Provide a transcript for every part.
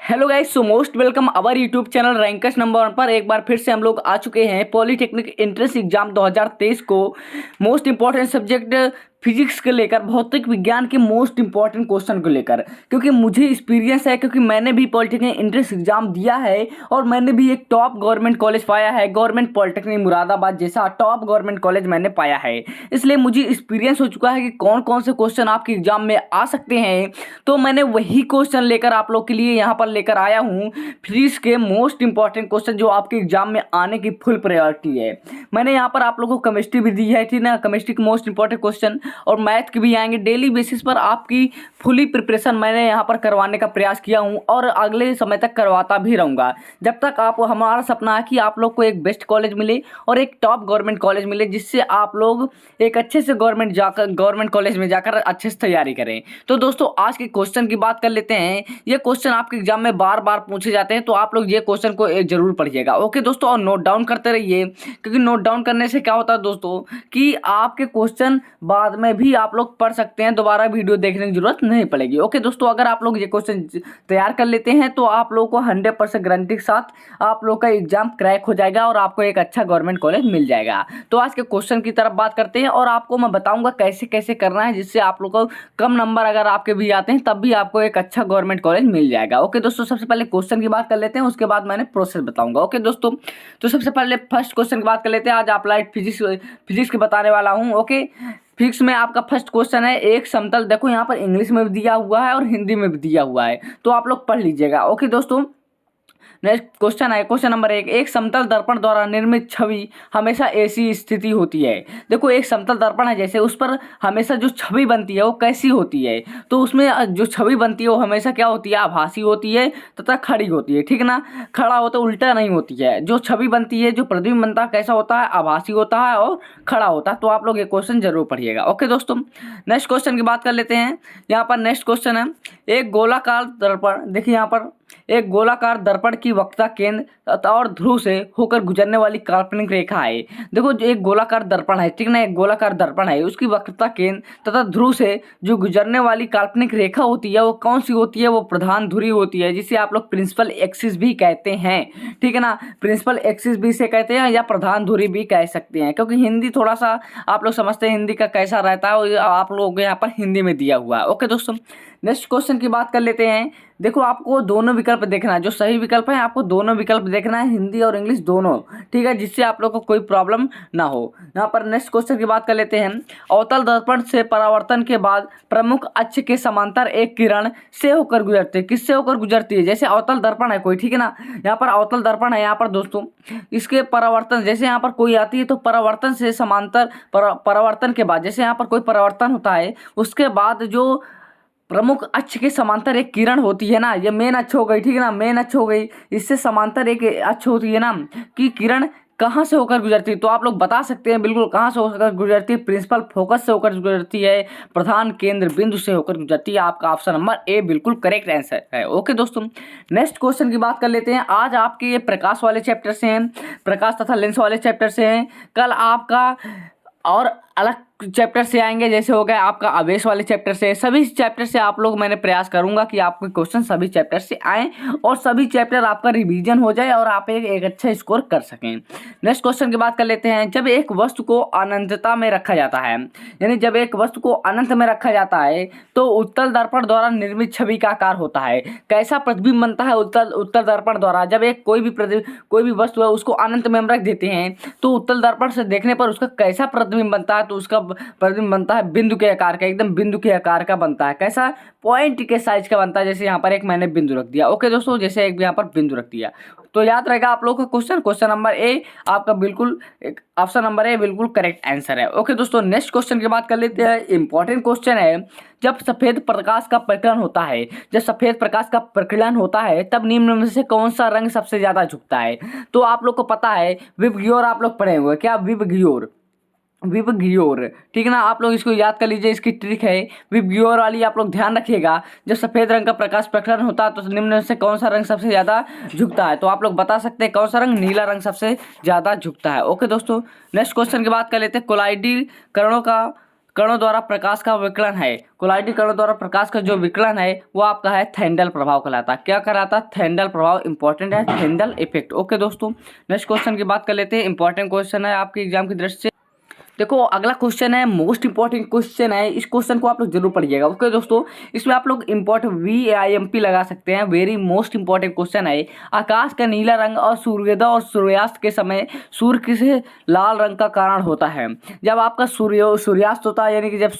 Hello guys, so most welcome our YouTube channel rankers number 1 पर। एक बार फिर से हम लोग आ चुके हैं पॉलीटेक्निक एंट्रेंस एग्जाम 2023 को मोस्ट इंपॉर्टेंट सब्जेक्ट फिजिक्स के लेकर, भौतिक विज्ञान के मोस्ट इंपॉर्टेंट क्वेश्चन को लेकर, क्योंकि मुझे एक्सपीरियंस है, क्योंकि मैंने भी पॉलीटेक्निक एंट्रेंस एग्जाम दिया है और मैंने भी एक टॉप गवर्नमेंट कॉलेज पाया है। गवर्नमेंट पॉलीटेक्निक मुरादाबाद जैसा टॉप गवर्नमेंट कॉलेज मैंने पाया है, इसलिए मुझे एक्सपीरियंस हो चुका है कि कौन कौन से क्वेश्चन आपके एग्जाम में आ सकते हैं। तो मैंने वही क्वेश्चन लेकर आप लोग के लिए यहाँ पर लेकर आया हूँ फिजिक्स के मोस्ट इंपॉर्टेंट क्वेश्चन जो आपके एग्जाम में आने की फुल प्रायोरिटी है। मैंने यहाँ पर आप लोगों को केमिस्ट्री भी दी है, ठीक ना, केमिस्ट्री के मोस्ट इंपॉर्टेंट क्वेश्चन और मैथ के भी आएंगे। डेली बेसिस पर आपकी फुली प्रिपरेशन मैंने यहाँ पर करवाने का प्रयास किया हूँ और अगले समय तक करवाता भी रहूँगा, जब तक आप, हमारा सपना है कि आप लोग को एक बेस्ट कॉलेज मिले और एक टॉप गवर्नमेंट कॉलेज मिले, जिससे आप लोग एक अच्छे से गवर्नमेंट कॉलेज में जाकर अच्छे से तैयारी करें। तो दोस्तों, आज के क्वेश्चन की बात कर लेते हैं। ये क्वेश्चन आपके एग्जाम में बार बार पूछे जाते हैं, तो आप लोग ये क्वेश्चन को जरूर पढ़िएगा। ओके दोस्तों, और नोट डाउन करते रहिए, क्योंकि नोट डाउन करने से क्या होता है दोस्तों कि आपके क्वेश्चन बाद में भी आप लोग पढ़ सकते हैं, दोबारा वीडियो देखने की जरूरत नहीं पड़ेगी। ओके दोस्तों, अगर आप लोग ये क्वेश्चन तैयार कर लेते हैं तो आप लोगों को 100% गारंटी के साथ आप लोग का एग्जाम क्रैक हो जाएगा और आपको एक अच्छा गवर्नमेंट कॉलेज मिल जाएगा। तो आज के क्वेश्चन की तरफ बात करते हैं और आपको मैं बताऊंगा कैसे कैसे करना है, जिससे आप लोग को कम नंबर अगर आपके भी आते हैं तब भी आपको एक अच्छा गवर्नमेंट कॉलेज मिल जाएगा। ओके दोस्तों, सबसे पहले क्वेश्चन की बात कर लेते हैं, उसके बाद मैंने प्रोसेस बताऊंगा। ओके दोस्तों, तो सबसे पहले फर्स्ट क्वेश्चन की बात कर लेते हैं। आज अप्लाइड फिजिक्स की बताने वाला हूँ। ओके, फिजिक्स में आपका फर्स्ट क्वेश्चन है एक समतल। देखो यहाँ पर इंग्लिश में भी दिया हुआ है और हिंदी में भी दिया हुआ है, तो आप लोग पढ़ लीजिएगा। ओके दोस्तों, नेक्स्ट क्वेश्चन है क्वेश्चन नंबर 1। एक समतल दर्पण द्वारा निर्मित छवि हमेशा ऐसी स्थिति होती है। देखो, एक समतल दर्पण है, जैसे उस पर हमेशा जो छवि बनती है वो कैसी होती है, तो उसमें जो छवि बनती है वो हमेशा क्या होती है, आभासी होती है तथा खड़ी होती है, ठीक ना। खड़ा होता, उल्टा नहीं होती है। जो छवि बनती है, जो प्रतिबिंब बनता है, कैसा होता है, आभासी होता है और खड़ा होता है। तो आप लोग ये क्वेश्चन जरूर पढ़िएगा। ओके दोस्तों, नेक्स्ट क्वेश्चन की बात कर लेते हैं। यहाँ पर नेक्स्ट क्वेश्चन है एक गोलाकार दर्पण। देखिए यहाँ पर एक गोलाकार दर्पण की वक्रता केंद्र और ध्रुव से होकर गुजरने वाली काल्पनिक रेखा है। देखो, जो एक गोलाकार दर्पण है, ठीक ना, एक गोलाकार दर्पण है, उसकी वक्रता केंद्र तथा ध्रुव से जो गुजरने वाली काल्पनिक रेखा होती है वो कौन सी होती है, वो प्रधान धुरी होती है, जिसे आप लोग प्रिंसिपल एक्सिस भी कहते हैं, ठीक है ना। प्रिंसिपल एक्सिस भी से कहते हैं या प्रधान धुरी भी कह सकते हैं, क्योंकि हिंदी थोड़ा सा आप लोग समझते हैं हिंदी का कैसा रहता है, आप लोग यहाँ पर हिंदी में दिया हुआ है। ओके दोस्तों, नेक्स्ट क्वेश्चन की बात कर लेते हैं। देखो, आपको दोनों विकल्प देखना है, जो सही विकल्प है आपको दोनों विकल्प देखना है, हिंदी और इंग्लिश दोनों, ठीक है, जिससे आप लोग को कोई प्रॉब्लम ना हो। यहाँ पर नेक्स्ट क्वेश्चन की बात कर लेते हैं। अवतल दर्पण से परावर्तन के बाद प्रमुख अक्ष के समांतर एक किरण से होकर गुजरती है। किससे होकर गुजरती है? जैसे अवतल दर्पण है कोई, ठीक है ना, यहाँ पर अवतल दर्पण है, यहाँ पर दोस्तों इसके परावर्तन, जैसे यहाँ पर कोई आती है तो परावर्तन से समांतर परावर्तन के बाद, जैसे यहाँ पर कोई परावर्तन होता है उसके बाद जो प्रमुख अक्ष के समांतर एक किरण होती है ना, ये मेन अक्ष हो गई, ठीक है ना, मेन अक्ष हो गई, इससे समांतर एक अक्ष होती है ना, कि किरण कहाँ से होकर गुजरती है। तो आप लोग बता सकते हैं बिल्कुल कहाँ से होकर गुजरती है, प्रिंसिपल फोकस से होकर गुजरती है, प्रधान केंद्र बिंदु से होकर गुजरती है। आपका ऑप्शन नंबर ए बिल्कुल करेक्ट आंसर है। ओके दोस्तों, नेक्स्ट क्वेश्चन की बात कर लेते हैं। आज आपके ये प्रकाश वाले चैप्टर से हैं, प्रकाश तथा लेंस वाले चैप्टर से हैं, कल आपका और अलग चैप्टर से आएंगे, जैसे हो गया आपका आवेश वाले चैप्टर से। सभी चैप्टर से आप लोग, मैंने प्रयास करूंगा कि आपके क्वेश्चन सभी चैप्टर से आए और सभी चैप्टर आपका रिवीजन हो जाए और आप एक अच्छा स्कोर कर सकें। नेक्स्ट क्वेश्चन की बात कर लेते हैं। जब एक वस्तु को अनंतता में रखा जाता है, यानी जब एक वस्तु को अनंत में रखा जाता है तो उत्तल दर्पण द्वारा निर्मित छवि का आकार होता है। कैसा प्रतिबिंब बनता है उत्तल दर्पण द्वारा? जब एक कोई भी वस्तु है उसको अनंत में हम रख देते हैं तो उत्तल दर्पण से देखने पर उसका कैसा प्रतिबिंब बनता है? तो उसका प्रतिबिंब बनता है बिंदु के आकार का, एकदम बिंदु के आकार का बनता है। कैसा? पॉइंट के साइज का बनता है। जैसे यहाँ पर एक मैंने बिंदु रख दिया। ओके दोस्तों, जैसे एक यहाँ पर बिंदु रख दिया, तो याद रहेगा आप लोगों का क्वेश्चन नंबर ए आपका बिल्कुल, ऑप्शन नंबर ए बिल्कुल करेक्ट आंसर है। ओके दोस्तों, नेक्स्ट क्वेश्चन की बात कर लेते हैं। इंपॉर्टेंट क्वेश्चन है। जब सफेद प्रकाश का प्रकीर्णन होता है, जब सफेद प्रकाश का प्रकीर्णन होता है तब निम्न में से कौन सा रंग सबसे ज्यादा झुकता है? तो आप लोग को पता है विबग्योर, आप लोग पढ़े हुए क्या? विबग्योर, ठीक है ना, आप लोग इसको याद कर लीजिए, इसकी ट्रिक है विबग्योर वाली, आप लोग ध्यान रखिएगा। जब सफेद रंग का प्रकाश प्रकलन होता है तो निम्न में से कौन सा रंग सबसे ज्यादा झुकता है? तो आप लोग बता सकते हैं कौन सा रंग? नीला रंग सबसे ज्यादा झुकता है। ओके दोस्तों, नेक्स्ट क्वेश्चन की बात कर लेते हैं। कोलाइडी कणों कणों द्वारा प्रकाश का विकिरण है, कोलाइडल कणों द्वारा प्रकाश का जो विकिरण है वो आपका है थेंडल प्रभाव कहलाता है। क्या कहलाता है? थेंडल प्रभाव। इंपॉर्टेंट है, थेंडल इफेक्ट। ओके दोस्तों, नेक्स्ट क्वेश्चन की बात कर लेते हैं। इंपॉर्टेंट क्वेश्चन है आपके एग्जाम की दृष्टि से। देखो अगला क्वेश्चन है, मोस्ट इंपॉर्टेंट क्वेश्चन है, इस क्वेश्चन को आप लोग जरूर पढ़िएगा। ओके दोस्तों, इसमें आप लोग इंपॉर्टेंट VIMP लगा सकते हैं। वेरी मोस्ट इंपॉर्टेंट क्वेश्चन है। आकाश का नीला रंग और सूर्योदय और सूर्यास्त के समय सूर्य किस लाल रंग का कारण होता है? जब आपका सूर्यास्त होता है, यानी कि जब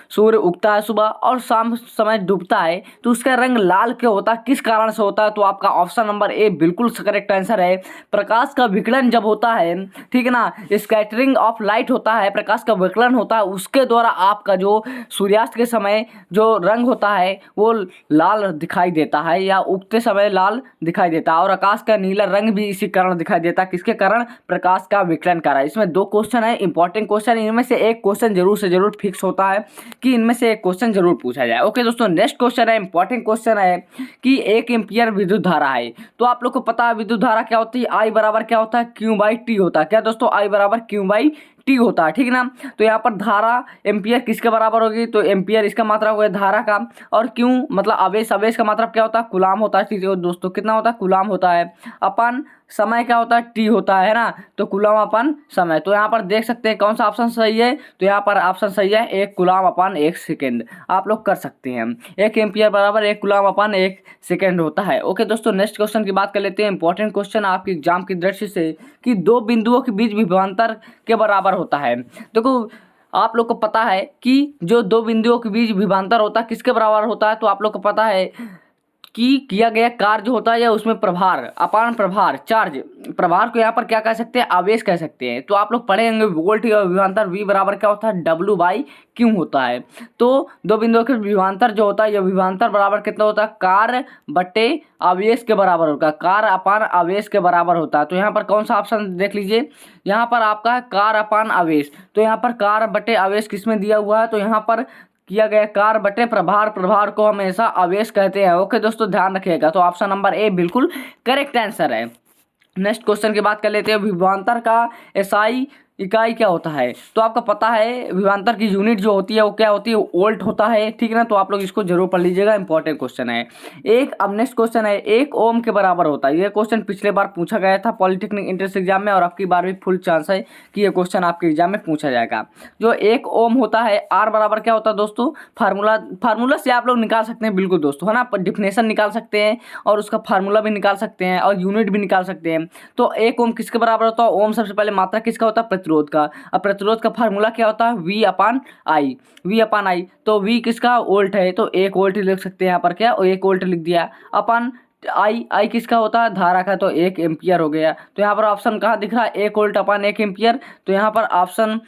सूर्य उगता है सुबह और शाम समय डूबता है, तो उसका रंग लाल क्यों होता है, किस कारण से होता है? तो आपका ऑप्शन नंबर ए बिल्कुल करेक्ट आंसर है। प्रकाश का विकिरण जब होता है, ठीक है ना, स्कैटरिंग ऑफ लाइट होता है, प्रकाश का विकिरण होता है, उसके द्वारा आपका जो सूर्यास्त के समय जो रंग होता है वो लाल दिखाई देता है, या उगते समय लाल दिखाई देता है। और आकाश का नीला रंग भी इसी कारण दिखाई देता है, किसके कारण? प्रकाश का विकिरण कारण। इसमें 2 क्वेश्चन है, इंपॉर्टेंट क्वेश्चन। इनमें से एक क्वेश्चन जरूर से जरूर फिक्स होता है कि इनमें से एक क्वेश्चन जरूर पूछा जाए। ओके दोस्तों, नेक्स्ट क्वेश्चन है, इंपॉर्टेंट क्वेश्चन है कि 1 एम्पियर विद्युत धारा है। तो आप लोग को पता है विद्युत धारा क्या होती है? I बराबर क्या होता है? Q/T होता है। क्या दोस्तों? I बराबर Q/T होता है, ठीक है ना। तो यहाँ पर धारा एम्पियर किसके बराबर होगी? तो एम्पियर इसका मात्रा हो गया धारा का, और क्यों मतलब आवेश, आवेश का मात्रा क्या होता है? कूलाम होता है। ठीक है दोस्तों, कितना होता है? कूलाम होता है। अपन समय क्या होता है? टी होता है ना, तो कूलाम अपन समय। तो यहाँ पर देख सकते हैं कौन सा ऑप्शन सही है। तो यहाँ पर ऑप्शन सही है 1 कूलाम अपन 1 सेकेंड। आप लोग कर सकते हैं, 1 एम्पियर बराबर 1 कूलाम अपन 1 सेकेंड होता है। ओके दोस्तों, नेक्स्ट क्वेश्चन की बात कर लेते हैं। इंपॉर्टेंट क्वेश्चन आपके एग्जाम की दृष्टि से कि 2 बिंदुओं के बीच विभवांतर के बराबर होता है। देखो आप लोग को पता है कि जो 2 बिंदुओं के बीच विभवांतर होता है किसके बराबर होता है? तो आप लोग को पता है कि किया गया कार्य जो होता है या उसमें प्रभार, अपान प्रभार, चार्ज, प्रभार को यहाँ पर क्या कह सकते हैं? आवेश कह सकते हैं। तो आप लोग पढ़ेंगे वोल्ट और विभवांतर V बराबर क्या होता है? W/Q होता है। तो 2 बिंदुओं के विभवांतर जो होता है, यह विभवांतर बराबर कितना होता है? कार्य बटे आवेश के बराबर होता है, कार्य अपान आवेश के बराबर होता है। तो यहाँ पर कौन सा ऑप्शन देख लीजिए, यहाँ पर आपका है कार्य अपान आवेश। तो यहाँ पर कार्य बटे आवेश किसमें दिया हुआ है? तो यहाँ पर किया गया कार्य बटे प्रभार, प्रभार को हमेशा आवेश कहते हैं। ओके दोस्तों, ध्यान रखिएगा। तो ऑप्शन नंबर ए बिल्कुल करेक्ट आंसर है। नेक्स्ट क्वेश्चन की बात कर लेते हैं। विभवांतर का SI इकाई क्या होता है? तो आपको पता है विभवांतर की यूनिट जो होती है वो क्या होती है? वोल्ट होता है, ठीक है ना। तो आप लोग इसको जरूर पढ़ लीजिएगा, इंपॉर्टेंट क्वेश्चन है। अब नेक्स्ट क्वेश्चन है, 1 ओम के बराबर होता है। ये क्वेश्चन पिछले बार पूछा गया था पॉलिटेक्निक एंट्रेंस एग्जाम में, और आपकी बार भी फुल चांस है कि ये क्वेश्चन आपके एग्जाम में पूछा जाएगा। जो 1 ओम होता है, R बराबर क्या होता है दोस्तों? फार्मूला से आप लोग निकाल सकते हैं, बिल्कुल दोस्तों, है ना। डिफिनेशन निकाल सकते हैं और उसका फार्मूला भी निकाल सकते हैं और यूनिट भी निकाल सकते हैं। तो 1 ओम किसके बराबर होता है? ओम सबसे पहले मात्रा किसका होता है? प्रतिरोध का। अब प्रतिरोध का फार्मूला क्या होता है? V/I। तो V किसका? वोल्ट है, तो 1 वोल्ट लिख सकते हैं यहाँ पर। क्या? 1 वोल्ट लिख दिया। अपन I किसका होता है? धारा का, तो 1 एम्पियर हो गया। तो यहाँ पर ऑप्शन कहाँ दिख रहा है? 1 वोल्ट अपन 1 एम्पियर। तो यहाँ पर ऑप्शन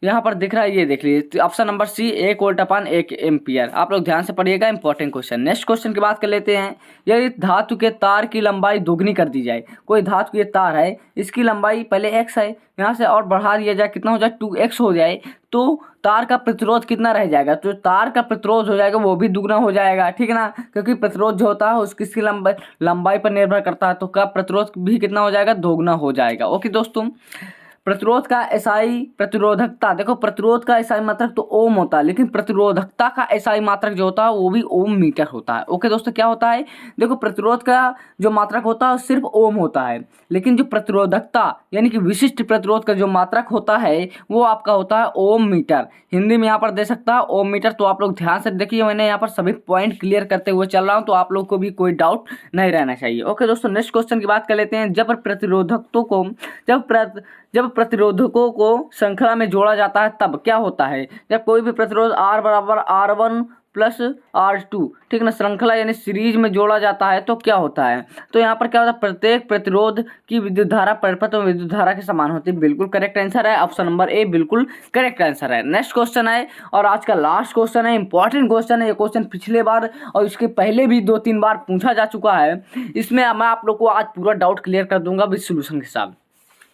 यहाँ पर दिख रहा है, ये देख लीजिए, ऑप्शन नंबर सी, 1 वोल्ट अपन 1 एम्पियर। आप लोग ध्यान से पढ़िएगा, इंपॉर्टेंट क्वेश्चन। नेक्स्ट क्वेश्चन की बात कर लेते हैं। यदि धातु के तार की लंबाई दोगुनी कर दी जाए, कोई धातु की तार है, इसकी लंबाई पहले x है, यहाँ से और बढ़ा दिया जाए, कितना हो जाए? 2x हो जाए, तो तार का प्रतिरोध कितना रह जाएगा? तो तार का प्रतिरोध हो जाएगा वो भी दुगना हो जाएगा, ठीक है ना, क्योंकि प्रतिरोध जो होता है उसकी लंबाई पर निर्भर करता है। तो का प्रतिरोध भी कितना हो जाएगा? दोगुना हो जाएगा। ओके दोस्तों, प्रतिरोध का SI प्रतिरोधकता, देखो प्रतिरोध का SI मात्रक तो ओम होता है, लेकिन प्रतिरोधकता का SI मात्रक जो होता है वो भी ओम मीटर होता है। ओके दोस्तों, क्या होता है? देखो प्रतिरोध का जो मात्रक होता है सिर्फ ओम होता है, लेकिन जो प्रतिरोधकता यानी कि विशिष्ट प्रतिरोध का जो मात्रक होता है वो आपका होता है ओम मीटर। हिंदी में यहाँ पर दे सकता है ओम मीटर। तो आप लोग ध्यान से देखिए, मैंने यहाँ पर सभी पॉइंट क्लियर करते हुए चल रहा हूँ, तो आप लोग को भी कोई डाउट नहीं रहना चाहिए। ओके दोस्तों, नेक्स्ट क्वेश्चन की बात कर लेते हैं। जब प्रतिरोधकों को श्रृंखला में जोड़ा जाता है तब क्या होता है? जब कोई भी प्रतिरोध R बराबर R1 प्लस R2, ठीक ना, श्रृंखला यानी सीरीज में जोड़ा जाता है तो क्या होता है? तो यहाँ पर क्या होता है? प्रत्येक प्रतिरोध की विद्युत धारा परिपथ में विद्युत धारा के समान होती है। बिल्कुल करेक्ट आंसर है, ऑप्शन नंबर ए बिल्कुल करेक्ट आंसर है। नेक्स्ट क्वेश्चन है और आज का लास्ट क्वेश्चन है, इंपॉर्टेंट क्वेश्चन है। ये क्वेश्चन पिछले बार और इसके पहले भी 2-3 बार पूछा जा चुका है। इसमें मैं आप लोग को आज पूरा डाउट क्लियर कर दूंगा विद सोल्यूशन के साथ।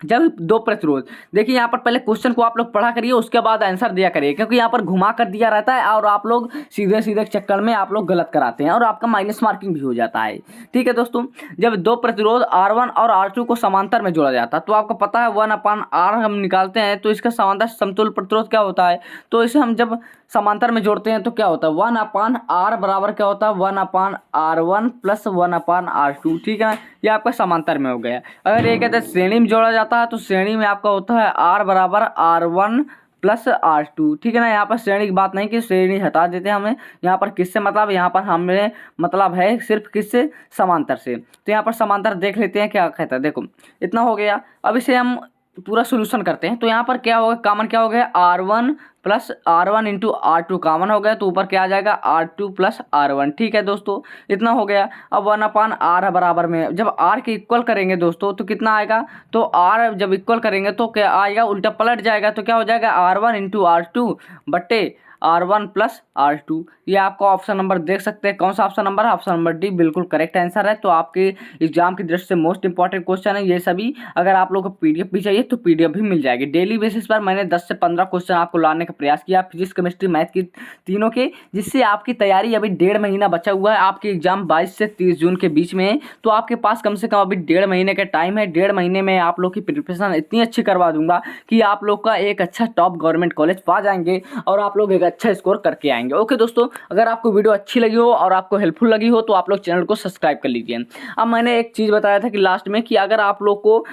जब दो प्रतिरोध, देखिए यहाँ पर पहले क्वेश्चन को आप लोग पढ़ा करिए, उसके बाद आंसर दिया करिए, क्योंकि यहाँ पर घुमा कर दिया रहता है और आप लोग सीधे सीधे चक्कर में आप लोग गलत कराते हैं और आपका माइनस मार्किंग भी हो जाता है। ठीक है दोस्तों, जब दो प्रतिरोध R1 और R2 को समांतर में जोड़ा जाता है तो आपको पता है 1/R हम निकालते हैं, तो इसका समांतर समतुल्य प्रतिरोध क्या होता है, तो इसे हम जब समांतर में जोड़ते हैं तो क्या होता है 1/R बराबर क्या होता है 1/R1 प्लस 1/R2। ठीक है, ये आपका समांतर में हो गया। अगर ये कहते हैं श्रेणी में जोड़ा जाता है तो श्रेणी में आपका होता है R बराबर R1 प्लस R2। ठीक है ना, यहाँ पर श्रेणी की बात नहीं कि श्रेणी हटा देते हैं हमें, यहाँ पर किससे मतलब, यहाँ पर हमें मतलब है सिर्फ किससे, समांतर से। तो यहाँ पर समांतर देख लेते हैं क्या कहता है। देखो इतना हो गया, अब इसे हम पूरा सोल्यूशन करते हैं। तो यहाँ पर क्या होगा, कॉमन क्या हो गया R1 plus R1 into R2 common हो गया, तो ऊपर क्या आ जाएगा R2 प्लस R1। ठीक है दोस्तों, इतना हो गया। अब 1/R बराबर में जब R के इक्वल करेंगे दोस्तों तो कितना आएगा, तो R जब इक्वल करेंगे तो क्या आएगा, उल्टा पलट जाएगा, तो क्या हो जाएगा R1 इंटू R2 बट्टे R1 प्लस R2। ये आपका ऑप्शन नंबर देख सकते हैं, कौन सा ऑप्शन नंबर है, ऑप्शन नंबर डी बिल्कुल करेक्ट आंसर है। तो आपके एग्जाम की दृष्टि से मोस्ट इंपॉर्टेंट क्वेश्चन है ये सभी। अगर आप लोगों को पीडीएफ भी चाहिए तो पीडीएफ भी मिल जाएगी। डेली बेसिस पर मैंने 10 से 15 क्वेश्चन आपको लाने का प्रयास किया, फिजिक्स केमिस्ट्री मैथ की तीनों के, जिससे आपकी तैयारी अभी 1.5 महीना बचा हुआ है। आपके एग्जाम 22 से 30 जून के बीच में है, तो आपके पास कम से कम अभी 1.5 महीने का टाइम है। 1.5 महीने में आप लोग की प्रिपरेशन इतनी अच्छी करवा दूंगा कि आप लोग का एक अच्छा टॉप गवर्नमेंट कॉलेज पा जाएंगे और आप लोग एक अच्छा स्कोर करके आएंगे। ओके दोस्तों, अगर आपको वीडियो अच्छी लगी हो और आपको हेल्पफुल लगी हो तो आप लोग चैनल को सब्सक्राइब कर लीजिए। अब मैंने एक चीज़ बताया था कि लास्ट में कि अगर आप लोग को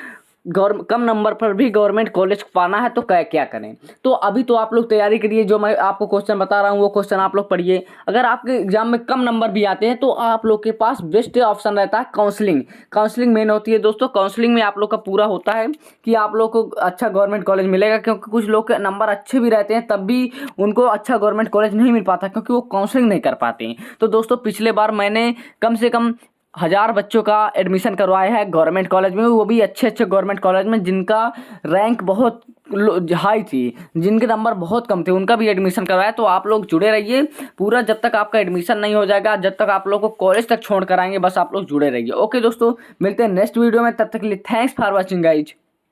कम नंबर पर भी गवर्नमेंट कॉलेज पाना है तो क्या करें। तो अभी तो आप लोग तैयारी करिए, जो मैं आपको क्वेश्चन बता रहा हूँ वो क्वेश्चन आप लोग पढ़िए। अगर आपके एग्जाम में कम नंबर भी आते हैं तो आप लोग के पास बेस्ट ऑप्शन रहता है काउंसलिंग। काउंसलिंग मेन होती है दोस्तों, काउंसलिंग में आप लोग का पूरा होता है कि आप लोग को अच्छा गवर्नमेंट कॉलेज मिलेगा, क्योंकि कुछ लोग के नंबर अच्छे भी रहते हैं तब भी उनको अच्छा गवर्नमेंट कॉलेज नहीं मिल पाता क्योंकि वो काउंसलिंग नहीं कर पाते हैं। तो दोस्तों पिछले बार मैंने कम से कम 1000 बच्चों का एडमिशन करवाया है गवर्नमेंट कॉलेज में, वो भी अच्छे अच्छे गवर्नमेंट कॉलेज में जिनका रैंक बहुत हाई थी, जिनके नंबर बहुत कम थे, उनका भी एडमिशन करवाया। तो आप लोग जुड़े रहिए पूरा, जब तक आपका एडमिशन नहीं हो जाएगा, जब तक आप लोग को कॉलेज तक छोड़ कर आएंगे, बस आप लोग जुड़े रहिए। ओके दोस्तों, मिलते हैं नेक्स्ट वीडियो में, तब तक के लिए थैंक्स फॉर वॉचिंग गाइज।